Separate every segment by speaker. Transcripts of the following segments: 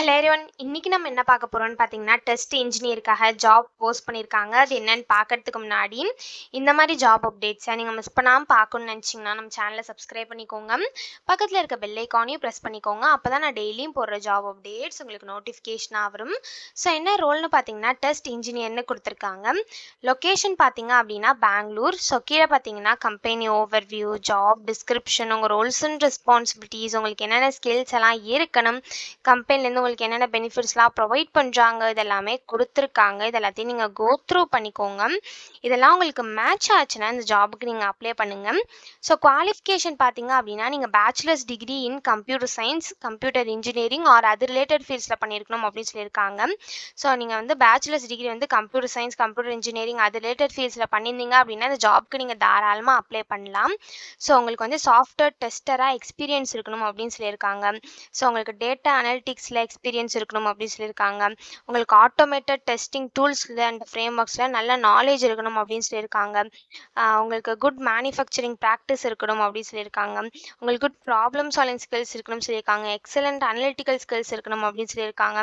Speaker 1: Hello everyone. இன்னைக்கு நம்ம என்ன பார்க்க போறோம்னு பார்த்தீங்கன்னா, டெஸ்ட் இன்ஜினியருக்காக ஜாப் போஸ்ட் பண்ணியிருக்காங்க. அது என்னன்னு பார்க்கறதுக்கு முன்னாடி, இந்த மாதிரி ஜாப் அப்டேட்ஸை நீங்கள் மிஸ் பண்ணாமல் பார்க்கணும்னு நினச்சிங்கன்னா, நம்ம சேனலை சப்ஸ்கிரைப் பண்ணிக்கோங்க. பக்கத்தில் இருக்க பெல் ஐக்கானையும் ப்ரெஸ் பண்ணிக்கோங்க. அப்போ தான் நான் டெய்லியும் போடுற ஜாப் அப்டேட்ஸ் உங்களுக்கு நோட்டிஃபிகேஷனாக வரும். ஸோ என்ன ரோல்னு பார்த்தீங்கன்னா, டெஸ்ட் இன்ஜினியர்னு கொடுத்துருக்காங்க. லொக்கேஷன் பார்த்தீங்க அப்படின்னா பெங்களூர். ஸோ கீழே பார்த்தீங்கன்னா கம்பெனி ஓவர்வியூ, ஜாப் டிஸ்கிரிப்ஷன், உங்கள் ரோல்ஸ் அண்ட் ரெஸ்பான்சிபிலிட்டிஸ், உங்களுக்கு என்னென்ன ஸ்கில்ஸ் எல்லாம் இருக்கணும், கம்பெனிலேருந்து உங்களுக்கு என்னென்ன பெனிஃபிட்ஸ்லாம் ப்ரொவைட் பண்ணுறாங்க, இதெல்லாமே கொடுத்துருக்காங்க. இது எல்லாத்தையும் நீங்கள் கோ த்ரூ பண்ணிக்கோங்க. இதெல்லாம் உங்களுக்கு மேட்ச் ஆச்சுன்னா இந்த ஜாபுக்கு நீங்கள் அப்ளை பண்ணுங்கள். ஸோ குவாலிஃபிகேஷன் பார்த்தீங்க அப்படின்னா, நீங்கள் bachelors degree in computer science, computer engineering or அது ரிலேட்டட் ஃபீல்ட்ஸில் பண்ணியிருக்கணும் அப்படின்னு சொல்லியிருக்காங்க. ஸோ நீங்கள் வந்து பேச்சுலர்ஸ் டிகிரி வந்து கம்ப்யூட்டர் சயின்ஸ், கம்ப்யூட்டர் இன்ஜினியரிங் அது ரிலேட்டட் ஃபீல்ட்ஸில் பண்ணியிருந்தீங்க அப்படின்னா இந்த ஜாப்க்கு நீங்கள் தாராளமாக அப்ளை பண்ணலாம். ஸோ உங்களுக்கு வந்து சாஃப்ட்வேர் டெஸ்டராக எக்ஸ்பீரியன்ஸ் இருக்கணும் அப்படின்னு சொல்லியிருக்காங்க. ஸோ உங்களுக்கு டேட்டா அனலிட்டிக்ஸில் எக்ஸ்பீரியன்ஸ் இருக்கணும் அப்படின்னு சொல்லியிருக்காங்க. உங்களுக்கு ஆட்டோமேட்டட் டெஸ்டிங் டூல்ஸில் அண்ட் ஃப்ரேம் ஒர்க்ஸில் நல்ல நாலேஜ் இருக்கணும் அப்படின்னு சொல்லியிருக்காங்க. உங்களுக்கு குட் மேனுஃபேக்சரிங் ப்ராக்டிஸ் இருக்கணும் அப்படின்னு சொல்லியிருக்காங்க. உங்களுக்கு குட் ப்ராப்ளம் சால்விங் ஸ்கில்ஸ் இருக்கணும்னு சொல்லியிருக்காங்க. எக்ஸலண்ட் அனலிட்டிக்கல் ஸ்கில்ஸ் இருக்கணும் அப்படின்னு சொல்லியிருக்காங்க.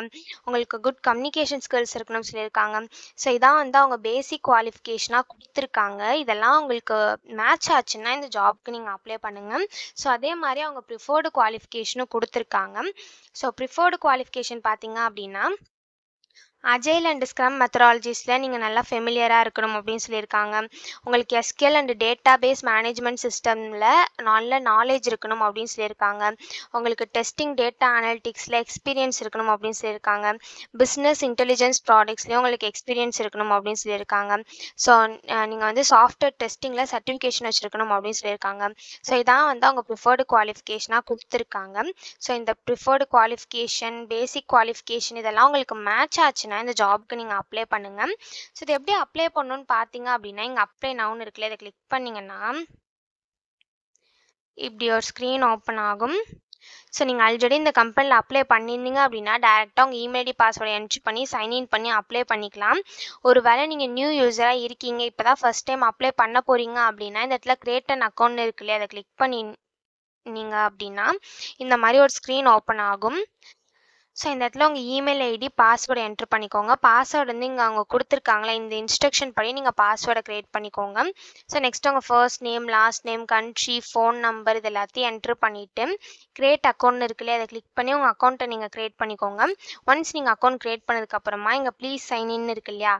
Speaker 1: உங்களுக்கு குட் கம்யூனிகேஷன் ஸ்கில்ஸ் இருக்கணும்னு சொல்லியிருக்காங்க. ஸோ இதான் வந்து அவங்க பேசிக் குவாலிஃபிகேஷனாக கொடுத்துருக்காங்க. இதெல்லாம் உங்களுக்கு மேட்ச் ஆச்சுன்னா இந்த ஜாப்க்கு நீங்கள் அப்ளை பண்ணுங்கள். ஸோ அதே மாதிரி அவங்க ப்ரிஃபர்டு குவாலிஃபிகேஷனும் கொடுத்துருக்காங்க. ஸோ ப்ரிஃபர்டு குவாலிஃபிகேஷன் பார்த்தீங்க அப்படின்னா, அஜைல் அண்ட் ஸ்க்ரம் மெத்தடாலஜிஸில் நீங்கள் நல்லா ஃபெமிலியராக இருக்கணும் அப்படின்னு சொல்லியிருக்காங்க. உங்களுக்கு SQL and database management சிஸ்டமில் நல்ல நாலேஜ் இருக்கணும் அப்படின்னு சொல்லியிருக்காங்க. உங்களுக்கு டெஸ்டிங் டேட்டா அனலிட்டிக்ஸில் எக்ஸ்பீரியன்ஸ் இருக்கணும் அப்படின்னு சொல்லியிருக்காங்க. பிஸ்னஸ் இன்டெலிஜென்ஸ் ப்ராடக்ட்ஸ்லேயும் உங்களுக்கு எக்ஸ்பீரியன்ஸ் இருக்கணும் அப்படின்னு சொல்லியிருக்காங்க. ஸோ நீங்கள் வந்து சாஃப்ட்வேர் டெஸ்டிங்கில் சர்டிஃபிகேஷன் வச்சுருக்கணும் அப்படின்னு சொல்லியிருக்காங்க. ஸோ இதான் வந்து அவங்க ப்ரிஃபர்டு குவாலிஃபிகேஷனாக கொடுத்துருக்காங்க. ஸோ இந்த ப்ரிஃபர்டு குவாலிஃபிகேஷன், பேசிக் குவாலிஃபிகேஷன் இதெல்லாம் உங்களுக்கு மேட்ச் ஆச்சுன்னா இந்த ஜாப்க்கு நீங்கள் அப்ளை பண்ணுங்கள். ஸோ இது எப்படி அப்ளை பண்ணணும்னு பார்த்தீங்க அப்படின்னா, இங்கே அப்ளை நவுன்னு இருக்குல்ல, இதை கிளிக் பண்ணிங்கன்னா இப்படி ஒரு ஸ்க்ரீன் ஓப்பன் ஆகும். ஸோ நீங்கள் ஆல்ரெடி இந்த கம்பெனியில் அப்ளை பண்ணியிருந்தீங்க அப்படின்னா டேரெக்டாக உங்கள் இமெயில் ஐடி பாஸ்வேர்டை என்ட்ரி பண்ணி சைன்இன் பண்ணி அப்ளை பண்ணிக்கலாம். ஒரு வேளை நீங்கள் நியூ யூஸராக இருக்கீங்க, இப்போ தான் ஃபஸ்ட் டைம் அப்ளை பண்ண போகிறீங்க அப்படின்னா இந்த இடத்துல கிரியேட் அன் அக்கௌண்ட் இருக்குல்லையே, அதை கிளிக் பண்ணிங்க அப்படின்னா இந்த மாதிரி ஒரு ஸ்க்ரீன் ஓப்பன் ஆகும். ஸோ இந்த இடத்துல உங்கள் இமெயில் ஐடி பாஸ்வேர்டை என்ட்ரு பண்ணிக்கோங்க. பாஸ்வேர்டு வந்து இங்கே அவங்க கொடுத்துருக்காங்களே, இந்த இன்ஸ்ட்ரக்ஷன் படி நீங்கள் பாஸ்வேர்டை க்ரியேட் பண்ணிக்கோங்க. ஸோ நெக்ஸ்ட் உங்கள் first name, last name, country, phone number இது எல்லாத்தையும் என்ட்ரு பண்ணிவிட்டு க்ரியேட் அக்கௌண்ட் இருக்குல்லையே, அதை கிளிக் பண்ணி உங்கள் அக்கௌண்ட்டை நீங்கள் க்ரியேட் பண்ணிக்கோங்க. ஒன்ஸ் நீங்கள் அக்கௌண்ட் க்ரியேட் பண்ணதுக்கப்புறமா இங்கே ப்ளீஸ் சைன்இன் இருக்கு இல்லையா,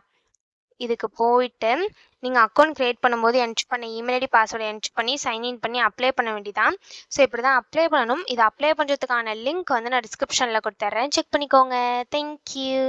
Speaker 1: இதுக்கு போயிட்டு நீங்கள் அக்கௌண்ட் க்ரியேட் பண்ணும்போது என்ட்ரி பண்ண இமெயில் ஐடி பாஸ்வேர்டை என்ட்ரி பண்ணி சைன்இன் பண்ணி அப்ளை பண்ண வேண்டியதான். ஸோ இப்படி தான் அப்ளை பண்ணணும். இது அப்ளை பண்ணுறதுக்கான லிங்க் வந்து நான் டிஸ்கிரிப்ஷனில் கொடுத்துட்றேன், செக் பண்ணிக்கோங்க. தேங்க்யூ.